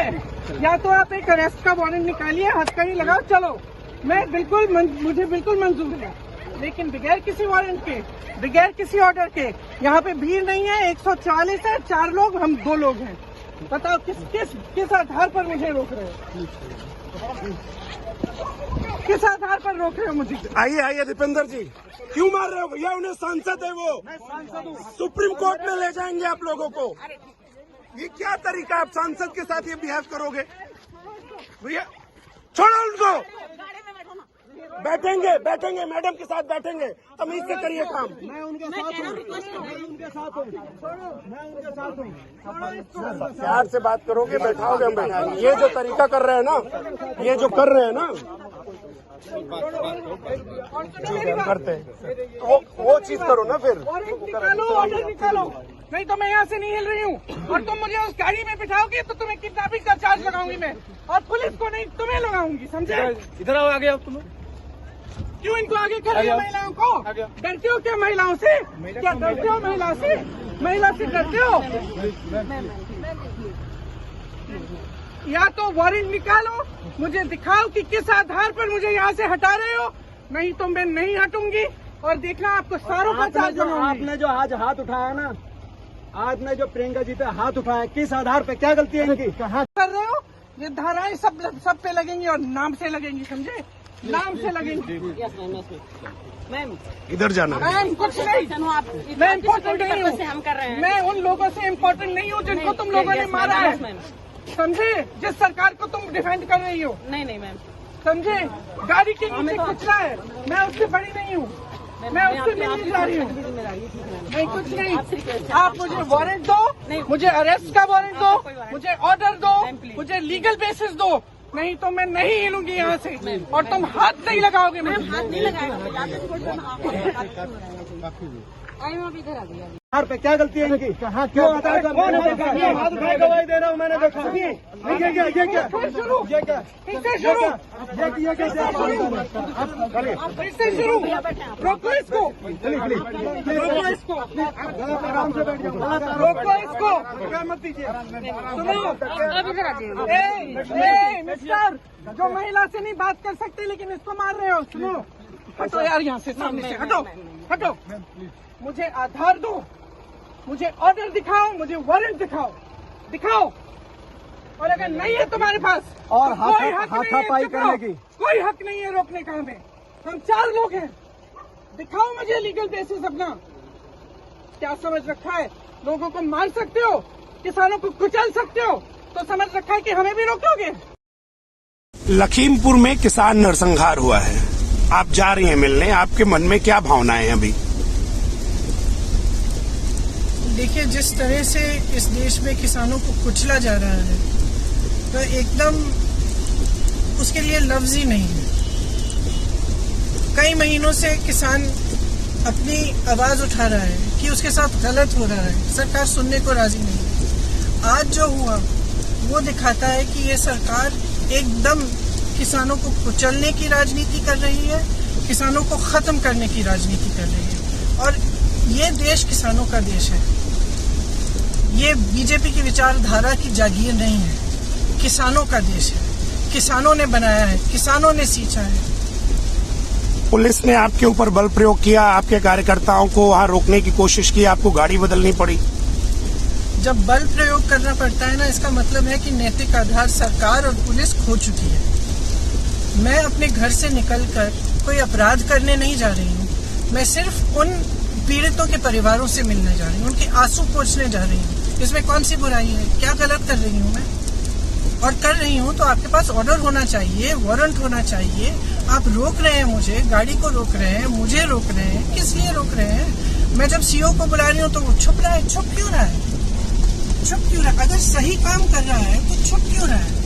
है, या तो आप एक अरेस्ट का वारंट निकालिए, हथकड़ी लगाओ, चलो, मुझे बिल्कुल मंजूर है, लेकिन बगैर किसी वारंट के, बगैर किसी ऑर्डर के। यहाँ पे भीड़ नहीं है, 140 है, 4 लोग, हम 2 लोग हैं। बताओ किस आधार पर मुझे रोक रहे हो? किस आधार पर रोक रहे हो मुझे? आइए दीपेंद्र जी, क्यों मार रहे हो भैया? उन्हें सांसद है वो, सुप्रीम कोर्ट में ले जाएंगे आप लोगों को। ये क्या तरीका, आप सांसद के साथ ये बिहेव करोगे? भैया छोड़ो उनको, बैठेंगे मैडम के साथ बैठेंगे, तमीज से करिए काम। मैं उनके साथ हूँ। प्यार से बात करोगे, बैठाओगे, हम बैठाएंगे। ये जो तरीका कर रहे हैं ना, ये जो कर रहे हैं ना, करते हैं तो वो चीज करो ना फिर। ऑर्डर निकालो, नहीं तो मैं यहाँ से नहीं हिल रही हूँ। और तुम मुझे उस गाड़ी में बिठाओगे तो तुम्हें किडनैपिंग का चार्ज लगाऊंगी मैं, और पुलिस को नहीं, तुम्हें लगाऊंगी, समझे? इधर आओ, आगे आओ तुम। क्यों इनको आगे कर रही हो महिलाओं को? डरते हो क्या महिलाओं से? क्या डरते हो महिला से? महिला से डरते हो? या तो वारंट निकालो, मुझे दिखाओ कि किस आधार पर मुझे यहाँ से हटा रहे हो, नहीं तो मैं नहीं हटूंगी। और देखना आपको सारों का चार्ज लगाऊंगी। आपने जो आज हाथ उठाया ना, आपने जो प्रियंका जी पे हाथ उठाया, किस आधार पे, क्या गलती है इनकी? कहाँ कर रहे हो? ये धाराएं सब पे लगेंगी और नाम से लगेंगी, समझे? नाम से लगेंगी। मैम इधर जाना। मैम कुछ नहीं, मैं इम्पोर्टेंट नहीं हूँ, हम कर रहे हैं। मैं उन लोगों से इम्पोर्टेंट नहीं हूँ जिनको तुम लोगों ने मारा है, समझे? जिस सरकार को तुम डिफेंड कर रही हो, नहीं मैम, समझे? गाड़ी के नीचे कुचला है, मैं उससे बड़ी नहीं हूँ, मैं उससे मिलने जा रही हूँ। नहीं कुछ नहीं, आप मुझे वारंट दो, मुझे अरेस्ट का वारंट दो, मुझे ऑर्डर दो, मुझे लीगल बेसिस दो, नहीं तो मैं नहीं हिलूंगी यहाँ से। और तुम हाथ नहीं लगाओगे। मैम हाथ नहीं लगाया, इधर आ गया। आधार पे क्या गलती है इनकी? क्यों आधार पर हाथ उठाए गवाही दे रहा हूँ, मैंने देखा। ये क्या फिर से शुरू, रोको इसको, रोको इसको, आराम से बैठ जाओ, रोको इसको, मत दीजिए। सुनो, अब इधर आ जाइए। मिस्टर, जो महिला से नहीं बात कर सकते लेकिन इसको मार रहे हो, सुनो, हटो यार यहाँ से, सामने से हटो, हटो। मुझे आधार दो, मुझे ऑर्डर दिखाओ, मुझे वारंट दिखाओ। और अगर नहीं है तुम्हारे पास और तो कोई हक नहीं है, हाथापाई करने की कोई हक नहीं है रोकने का हमें। हम 4 लोग हैं, दिखाओ मुझे लीगल बेसिस अपना। क्या समझ रखा है? लोगों को मार सकते हो, किसानों को कुचल सकते हो, तो समझ रखा है कि हमें भी रोकोगे? लखीमपुर में किसान नरसंहार हुआ है, आप जा रही हैं मिलने, आपके मन में क्या भावनाएं हैं अभी? देखिए, जिस तरह से इस देश में किसानों को कुचला जा रहा है, तो एकदम उसके लिए लफ्ज ही नहीं है। कई महीनों से किसान अपनी आवाज उठा रहा है कि उसके साथ गलत हो रहा है, सरकार सुनने को राजी नहीं है। आज जो हुआ वो दिखाता है कि ये सरकार एकदम किसानों को कुचलने की राजनीति कर रही है, किसानों को खत्म करने की राजनीति कर रही है। और ये देश किसानों का देश है, ये बीजेपी की विचारधारा की जागीर नहीं है, किसानों का देश है, किसानों ने बनाया है, किसानों ने सींचा है। पुलिस ने आपके ऊपर बल प्रयोग किया, आपके कार्यकर्ताओं को वहां रोकने की कोशिश की, आपको गाड़ी बदलनी पड़ी। जब बल प्रयोग करना पड़ता है ना, इसका मतलब है कि नैतिक आधार सरकार और पुलिस खो चुकी है। मैं अपने घर से निकलकर कोई अपराध करने नहीं जा रही हूँ, मैं सिर्फ उन पीड़ितों के परिवारों से मिलने जा रही हूँ, उनके आंसू पोंछने जा रही हूँ। इसमें कौन सी बुराई है? क्या गलत कर रही हूँ मैं? और कर रही हूँ तो आपके पास ऑर्डर होना चाहिए, वारंट होना चाहिए। आप रोक रहे हैं मुझे, गाड़ी को रोक रहे हैं, मुझे रोक रहे हैं, किस लिए रोक रहे हैं? मैं जब सीओ को बुला रही हूँ तो वो छुप रहा है। छुप क्यों रहा है? अगर सही काम कर रहा है तो छुप क्यों रहा है?